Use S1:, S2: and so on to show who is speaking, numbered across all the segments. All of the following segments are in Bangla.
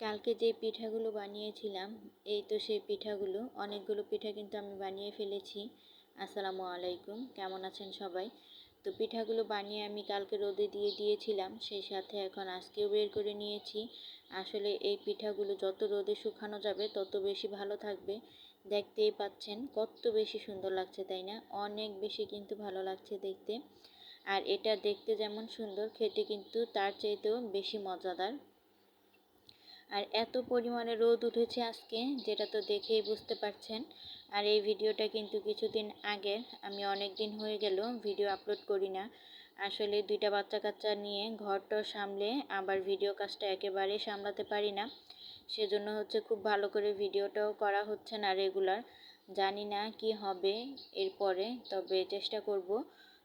S1: কালকে যে পিঠাগুলো বানিয়েছিলাম, এই তো সেই পিঠাগুলো। অনেকগুলো পিঠা কিন্তু আমি বানিয়ে ফেলেছি। আসসালামু আলাইকুম, কেমন আছেন সবাই? তো পিঠাগুলো বানিয়ে আমি কালকে রোদে দিয়ে দিয়েছিলাম, সেই সাথে এখন আজকেও বের করে নিয়েছি। আসলে এই পিঠাগুলো যত রোদে শুকানো যাবে তত বেশি ভালো থাকবে। দেখতেই পাচ্ছেন কত বেশি সুন্দর লাগছে, তাই না? অনেক বেশি কিন্তু ভালো লাগছে দেখতে। আর এটা দেখতে যেমন সুন্দর, খেতে কিন্তু তার চাইতেও বেশি মজাদার। আর এত পরিমাণে রোদ উঠেছে আজকে, যেটা তো দেখেই বুঝতে পারছেন। আর এই ভিডিওটা কিন্তু কিছুদিন আগের, আমি অনেক দিন হয়ে গেল ভিডিও আপলোড করি না। আসলে দুইটা বাচ্চা কাচ্চা নিয়ে ঘরটা সামলে আবার ভিডিও কাজটা একেবারেই সামলাতে পারি না। সেজন্য হচ্ছে খুব ভালো করে ভিডিওটাও করা হচ্ছে না রেগুলার। জানি না কি হবে এরপরে, তবে চেষ্টা করব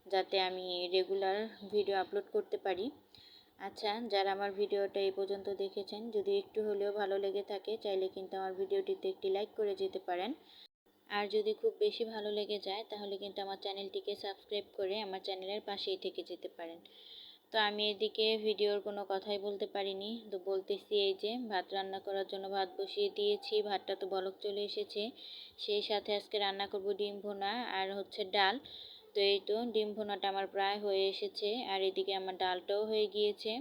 S1: যাতে আমি রেগুলার ভিডিও আপলোড করতে পারি। আচ্ছা, যারা আমার ভিডিওটা এই পর্যন্ত দেখেছেন, যদি একটু হলেও ভালো লেগে থাকে, চাইলে কিন্তু আমার ভিডিওটিতে একটি লাইক করে যেতে পারেন। আর যদি খুব বেশি ভালো লেগে যায়, তাহলে কিন্তু আমার চ্যানেলটিকে সাবস্ক্রাইব করে আমার চ্যানেলের পাশেই থেকে যেতে পারেন। তো আমি এদিকে ভিডিওর কোনো কথাই বলতে পারিনি, তো বলতেছি এই যে ভাত রান্না করার জন্য ভাত বসিয়ে দিয়েছি। ভাতটা তো বলক চলে এসেছে। সেই সাথে আজকে রান্না করব ডিম ভুনা আর হচ্ছে ডাল। তো এই তো ডিম ভুনাটা আমার প্রায় হয়ে এসেছে, আর এদিকে আমার ডালটাও হয়ে গিয়েছে।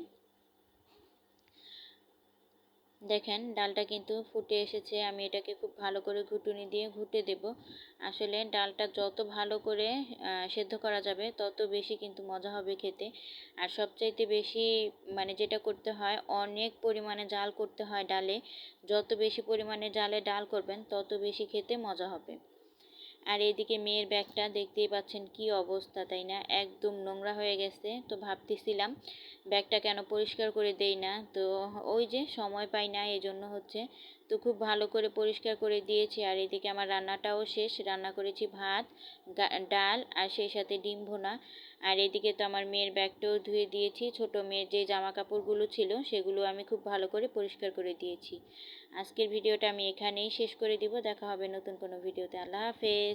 S1: দেখেন ডালটা কিন্তু ফুটে এসেছে। আমি এটাকে খুব ভালো করে ঘুটুনি দিয়ে ঘুটে দেব। আসলে ডালটা যত ভালো করে সেদ্ধ করা যাবে তত বেশি কিন্তু মজা হবে খেতে। আর সবচাইতে বেশি মানে যেটা করতে হয়, অনেক পরিমাণে জাল করতে হয় ডালে। যত বেশি পরিমাণে জালে ডাল করবেন তত বেশি খেতে মজা হবে। আর এইদিকে মেয়ের ব্যাগটা দেখতেই পাচ্ছেন কি অবস্থা, তাই না? একদম নোংরা হয়ে গেছে। তো ভাবতেছিলাম ব্যাগটা কেন পরিষ্কার করে দেই না, তো ওই যে সময় পাই না, এই জন্য হচ্ছে। তো খুব ভালো করে পরিষ্কার করে দিয়েছি। আর এদিকে আমার রান্নাটাও শেষ। রান্না করেছি ভাত, ডাল আর সেই সাথে ডিম ভুনা। আর এদিকে তো আমার মেয়ের ব্যাগটাও ধুয়ে দিয়েছি। ছোট মেয়ের যে জামা কাপড়গুলো ছিল সেগুলো আমি খুব ভালো করে পরিষ্কার করে দিয়েছি। আজকের ভিডিওটা আমি এখানেই শেষ করে দিব। দেখা হবে নতুন কোনো ভিডিওতে। আল্লাহ হাফেজ।